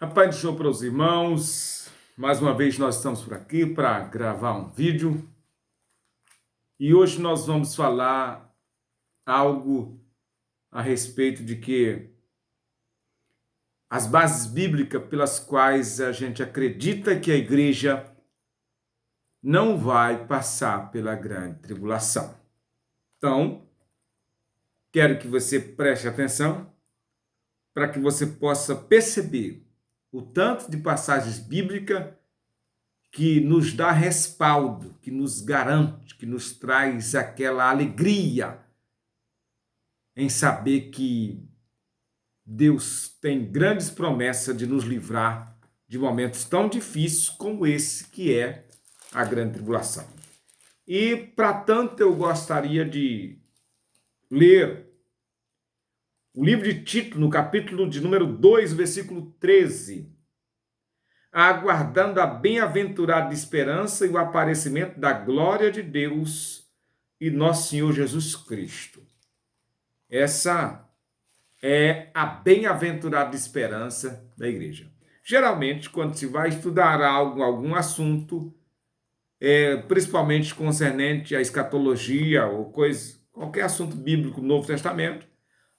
A paz do Senhor para os irmãos. Mais uma vez nós estamos por aqui para gravar um vídeo. E hoje nós vamos falar algo a respeito de que as bases bíblicas pelas quais a gente acredita que a igreja não vai passar pela grande tribulação. Então, quero que você preste atenção para que você possa perceber o tanto de passagens bíblicas que nos dá respaldo, que nos garante, que nos traz aquela alegria em saber que Deus tem grandes promessas de nos livrar de momentos tão difíceis como esse que é a grande tribulação. E, para tanto, eu gostaria de ler o livro de Tito, no capítulo de número 2, versículo 13. Aguardando a bem-aventurada esperança e o aparecimento da glória de Deus e nosso Senhor Jesus Cristo. Essa é a bem-aventurada esperança da igreja. Geralmente, quando se vai estudar algum assunto, principalmente concernente à escatologia ou qualquer assunto bíblico do Novo Testamento,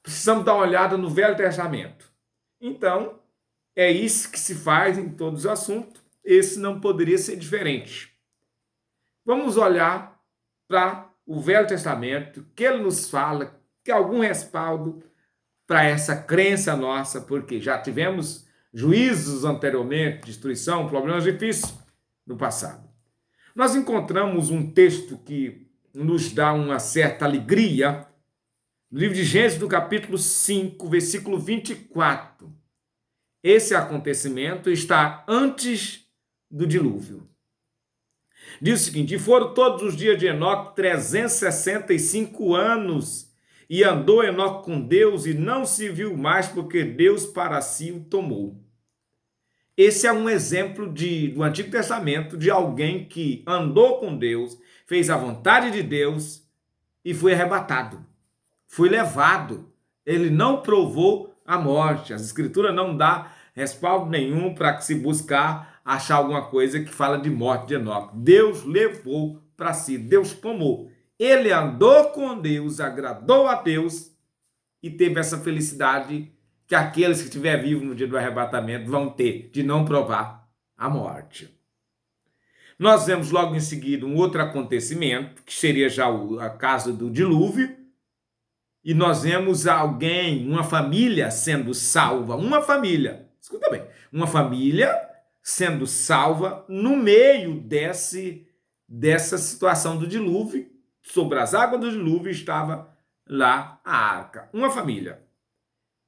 precisamos dar uma olhada no Velho Testamento. Então, é isso que se faz em todos os assuntos. Esse não poderia ser diferente. Vamos olhar para o Velho Testamento, que ele nos fala, que algum respaldo para essa crença nossa, porque já tivemos juízos anteriormente, destruição, problemas difíceis no passado. Nós encontramos um texto que nos dá uma certa alegria, no livro de Gênesis, no capítulo 5, versículo 24. Esse acontecimento está antes do dilúvio. Diz o seguinte: e foram todos os dias de Enoque 365 anos, e andou Enoque com Deus, e não se viu mais, porque Deus para si o tomou. Esse é um exemplo do Antigo Testamento, de alguém que andou com Deus, fez a vontade de Deus, e foi arrebatado, foi levado. Ele não provou a morte. As Escrituras não dão respaldo nenhum para que se buscar achar alguma coisa que fala de morte de Enoque. Deus levou para si, Deus tomou. Ele andou com Deus, agradou a Deus e teve essa felicidade que aqueles que estiverem vivos no dia do arrebatamento vão ter, de não provar a morte. Nós vemos logo em seguida um outro acontecimento, que seria já a caso do dilúvio, e nós vemos alguém, uma família sendo salva, uma família, escuta bem, uma família sendo salva no meio dessa situação do dilúvio. Sobre as águas do dilúvio estava lá a arca, uma família.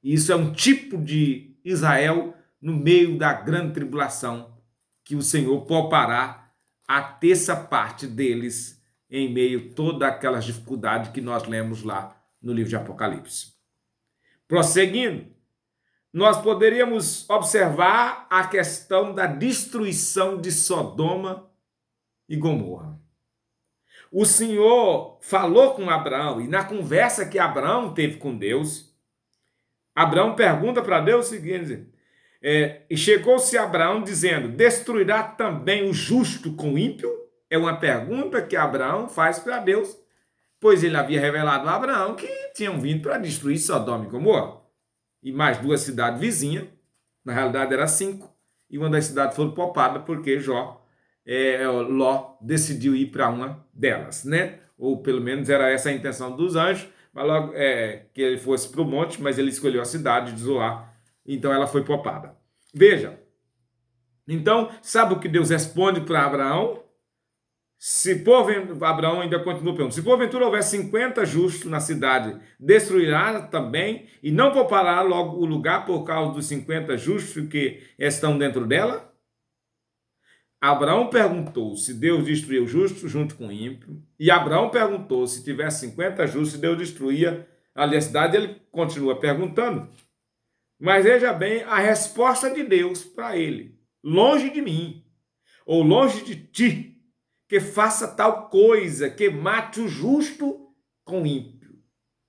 Isso é um tipo de Israel no meio da grande tribulação, que o Senhor poupará a terça parte deles em meio a todas aquelas dificuldades que nós lemos lá no livro de Apocalipse. Prosseguindo, nós poderíamos observar a questão da destruição de Sodoma e Gomorra. O Senhor falou com Abraão, e na conversa que Abraão teve com Deus, Abraão pergunta para Deus o seguinte: e chegou-se Abraão dizendo: destruirá também o justo com o ímpio? É uma pergunta que Abraão faz para Deus, pois ele havia revelado a Abraão que tinham vindo para destruir Sodoma e Gomorra e mais duas cidades vizinhas. Na realidade era 5, e uma das cidades foi poupada porque Ló decidiu ir para uma delas, né? Ou pelo menos era essa a intenção dos anjos, mas logo que ele fosse para o monte, mas ele escolheu a cidade de Zoar, então ela foi poupada. Veja, então, sabe o que Deus responde para Abraão? Abraão ainda continua perguntando: se porventura houver 50 justos na cidade, destruirá também e não poupará logo o lugar por causa dos 50 justos que estão dentro dela? Abraão perguntou se Deus destruía o justo junto com o ímpio, e Abraão perguntou se tivesse 50 justos, Deus destruía ali a cidade. Ele continua perguntando, mas veja bem a resposta de Deus para ele: longe de mim, ou longe de ti, que faça tal coisa, que mate o justo com o ímpio.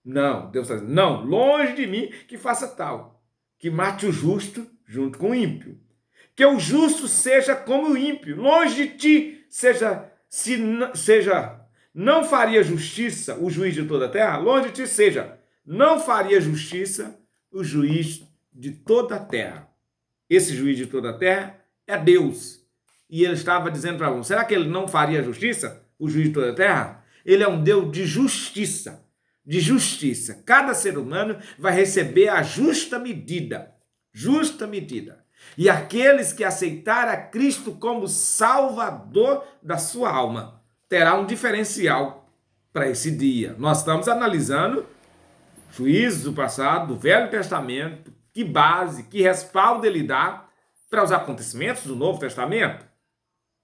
Não, Deus está dizendo: não, longe de mim que faça tal, que mate o justo junto com o ímpio. Que o justo seja como o ímpio. Longe de ti não faria justiça o juiz de toda a terra. Longe de ti seja, não faria justiça o juiz de toda a terra. Esse juiz de toda a terra é Deus. E ele estava dizendo para será que ele não faria justiça, o juiz de toda a terra? Ele é um Deus de justiça. De justiça. Cada ser humano vai receber a justa medida. Justa medida. E aqueles que aceitarem a Cristo como Salvador da sua alma terá um diferencial para esse dia. Nós estamos analisando juízos do passado, do Velho Testamento, que base, que respaldo ele dá para os acontecimentos do Novo Testamento.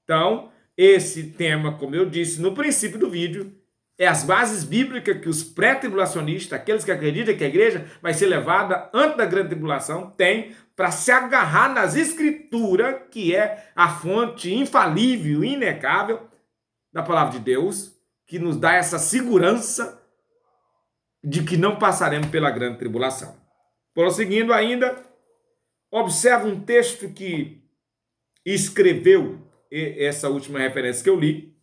Então, esse tema, como eu disse no princípio do vídeo, é as bases bíblicas que os pré-tribulacionistas, aqueles que acreditam que a igreja vai ser levada antes da grande tribulação, têm para se agarrar nas escrituras, que é a fonte infalível, inegável da palavra de Deus, que nos dá essa segurança de que não passaremos pela grande tribulação. Prosseguindo ainda, observa um texto que escreveu essa última referência que eu li,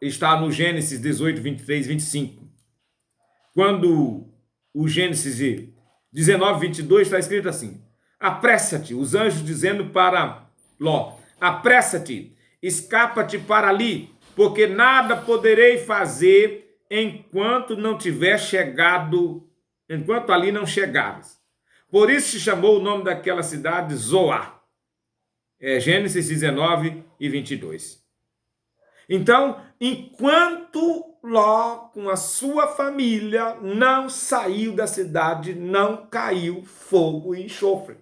está no Gênesis 18, 23, 25. Quando o Gênesis 19, 22 está escrito assim: apressa-te, os anjos dizendo para Ló, apressa-te, escapa-te para ali, porque nada poderei fazer enquanto não tiver chegado, enquanto ali não chegares. Por isso se chamou o nome daquela cidade Zoar. Gênesis 19 e 22. Então, enquanto Ló, com a sua família, não saiu da cidade, não caiu fogo e enxofre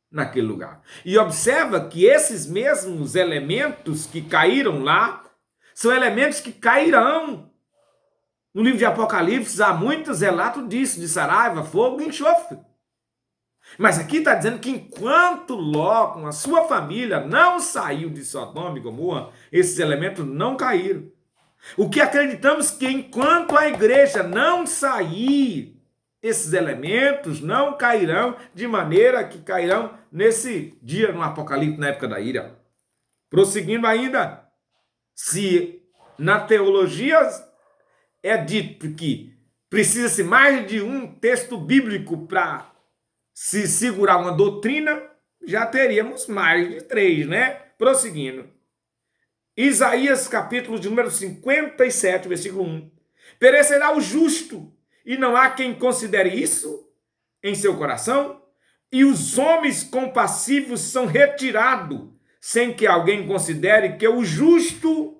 naquele lugar. E observa que esses mesmos elementos que caíram lá, são elementos que cairão. No livro de Apocalipse há muitos relatos disso, de saraiva, fogo e enxofre. Mas aqui está dizendo que enquanto Ló, com a sua família, não saiu de Sodoma e Gomorra, esses elementos não caíram. O que acreditamos que enquanto a igreja não sair, esses elementos não cairão de maneira que cairão nesse dia no Apocalipse, na época da ira. Prosseguindo ainda, se na teologia é dito que precisa-se mais de um texto bíblico para se segurar uma doutrina, já teríamos mais de 3, né? Prosseguindo. Isaías, capítulo de número 57, versículo 1. Perecerá o justo, e não há quem considere isso em seu coração, e os homens compassivos são retirados, sem que alguém considere que o justo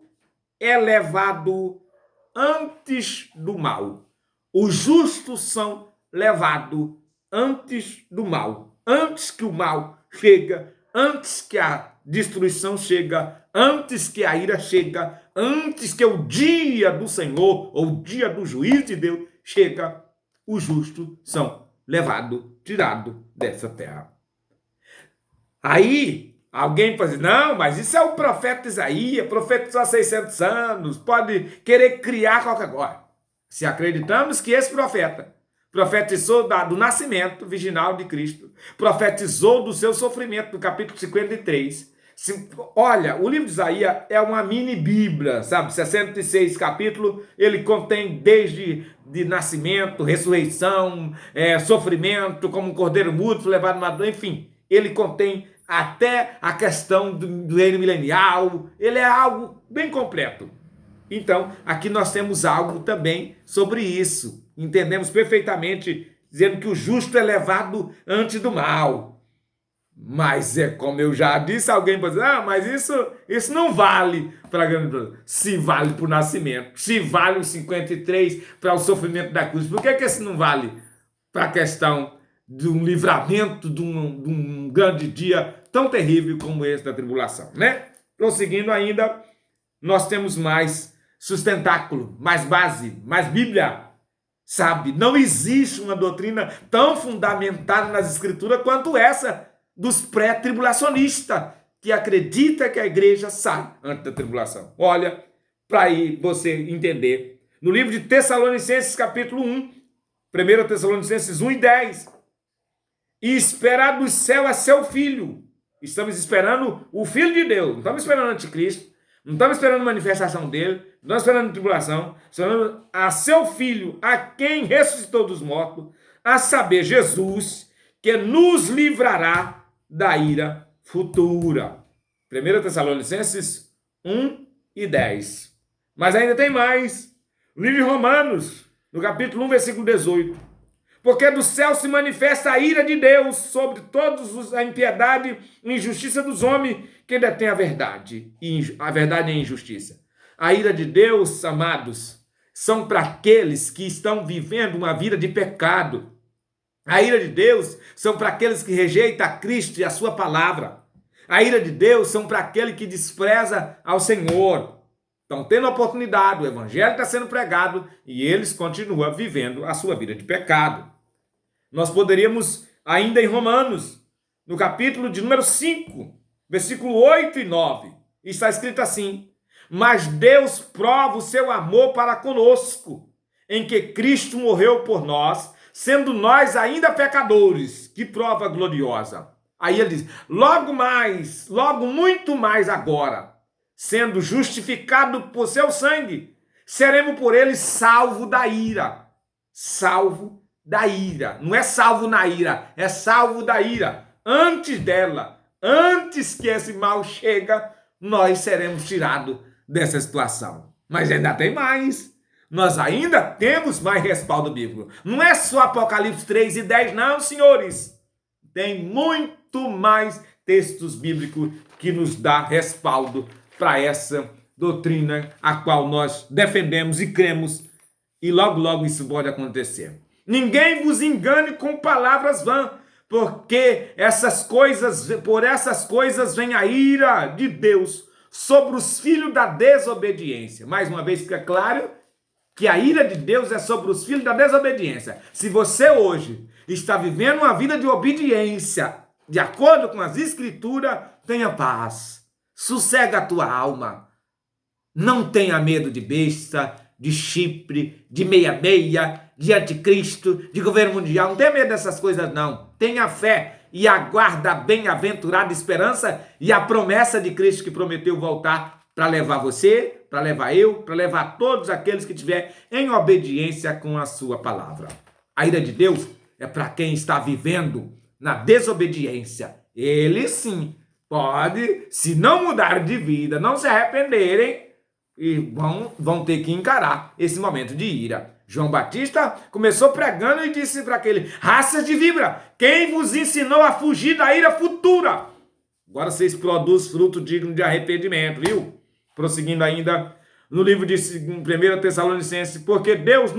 é levado antes do mal. Os justos são levados antes do mal, antes que o mal chega, antes que a destruição chega, antes que a ira chega, antes que o dia do Senhor ou o dia do juízo de Deus chega, os justos são levados, tirados dessa terra. Aí alguém pode dizer, não, mas isso é o profeta Isaías, profetizou há 600 anos, pode querer criar qualquer coisa. Se acreditamos que esse profeta profetizou do nascimento virginal de Cristo, profetizou do seu sofrimento, no capítulo 53. Olha, o livro de Isaías é uma mini Bíblia, sabe? 66 capítulos, ele contém desde de nascimento, ressurreição, sofrimento, como um cordeiro mudo, levado maduro, enfim, ele contém até a questão do reino milenial, ele é algo bem completo. Então, aqui nós temos algo também sobre isso. Entendemos perfeitamente, dizendo que o justo é levado antes do mal. Mas como eu já disse, alguém pode dizer, mas isso não vale para a grande tribulação. Se vale para o nascimento, se vale o 53 para o sofrimento da cruz, por que esse não vale para a questão de um livramento, de um grande dia tão terrível como esse da tribulação, né? Prosseguindo ainda, nós temos mais sustentáculo, mais base, mais Bíblia. Sabe, não existe uma doutrina tão fundamentada nas escrituras quanto essa dos pré-tribulacionistas, que acredita que a igreja sai antes da tribulação. Olha, para aí você entender, no livro de Tessalonicenses, capítulo 1, 1 Tessalonicenses 1 e 10, E esperar do céu a seu Filho. Estamos esperando o Filho de Deus. Não estamos esperando o anticristo. Não estamos esperando a manifestação dele. Não estamos esperando a tribulação. Esperando a seu Filho, a quem ressuscitou dos mortos, a saber, Jesus, que nos livrará da ira futura. 1 Tessalonicenses 1 e 10. Mas ainda tem mais. O livro de Romanos, no capítulo 1, versículo 18. Porque do céu se manifesta a ira de Deus sobre todos a impiedade e injustiça dos homens que detêm a verdade e a injustiça. A ira de Deus, amados, são para aqueles que estão vivendo uma vida de pecado. A ira de Deus são para aqueles que rejeitam a Cristo e a sua palavra. A ira de Deus são para aquele que despreza ao Senhor. Estão tendo oportunidade, o evangelho está sendo pregado e eles continuam vivendo a sua vida de pecado. Nós poderíamos, ainda em Romanos, no capítulo de número 5, versículo 8 e 9, está escrito assim: mas Deus prova o seu amor para conosco, em que Cristo morreu por nós, sendo nós ainda pecadores. Que prova gloriosa! Aí ele diz, logo mais, logo muito mais agora, sendo justificado por seu sangue, seremos por ele salvo da ira. Salvo da ira. Não é salvo na ira, é salvo da ira. Antes dela, antes que esse mal chega, nós seremos tirados dessa situação. Mas ainda tem mais. Nós ainda temos mais respaldo bíblico. Não é só Apocalipse 3 e 10, não, senhores. Tem muito mais textos bíblicos que nos dá respaldo para essa doutrina a qual nós defendemos e cremos, e logo, logo isso pode acontecer. Ninguém vos engane com palavras vãs, porque por essas coisas vem a ira de Deus sobre os filhos da desobediência. Mais uma vez fica claro que a ira de Deus é sobre os filhos da desobediência. Se você hoje está vivendo uma vida de obediência, de acordo com as Escrituras, tenha paz, sossega a tua alma. Não tenha medo de besta, de chifre, de meia-meia, de anticristo, de governo mundial. Não tenha medo dessas coisas, não. Tenha fé e aguarda a bem-aventurada esperança e a promessa de Cristo que prometeu voltar para levar você, para levar eu, para levar todos aqueles que estiverem em obediência com a sua palavra. A ira de Deus é para quem está vivendo na desobediência. Eles sim pode, se não mudar de vida, não se arrependerem, e vão ter que encarar esse momento de ira. João Batista começou pregando e disse para aquele, raças de víbora, quem vos ensinou a fugir da ira futura? Agora vocês produzem fruto digno de arrependimento, viu? Prosseguindo ainda no livro de 1 Tessalonicenses, porque Deus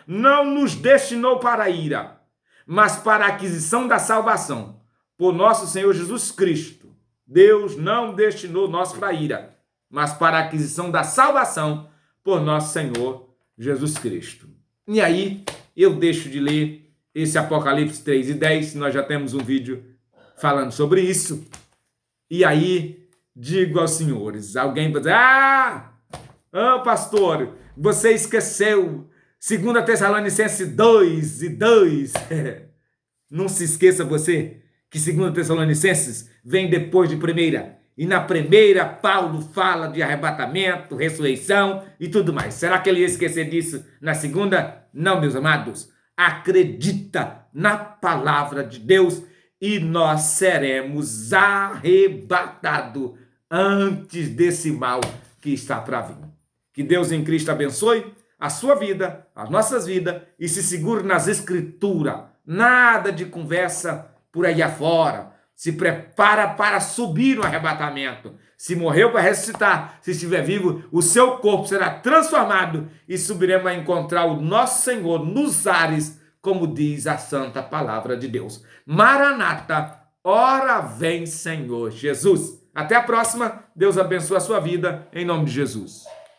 não nos destinou para a ira, mas para a aquisição da salvação, por nosso Senhor Jesus Cristo. Deus não destinou nós para a ira, mas para a aquisição da salvação por nosso Senhor Jesus Cristo. E aí, eu deixo de ler esse Apocalipse 3 e 10, nós já temos um vídeo falando sobre isso. E aí, digo aos senhores, alguém vai dizer, pastor, você esqueceu 2 Tessalonicenses 2 e 2. Não se esqueça você que 2 Tessalonicenses vem depois de 1. E na 1, Paulo fala de arrebatamento, ressurreição e tudo mais. Será que ele ia esquecer disso na 2? Não, meus amados. Acredita na palavra de Deus e nós seremos arrebatados antes desse mal que está para vir. Que Deus em Cristo abençoe a sua vida, as nossas vidas e se segure nas Escrituras. Nada de conversa por aí afora. Se prepara para subir no arrebatamento. Se morreu para ressuscitar, se estiver vivo, o seu corpo será transformado e subiremos a encontrar o nosso Senhor nos ares, como diz a santa palavra de Deus. Maranata, ora vem Senhor Jesus. Até a próxima. Deus abençoe a sua vida, em nome de Jesus.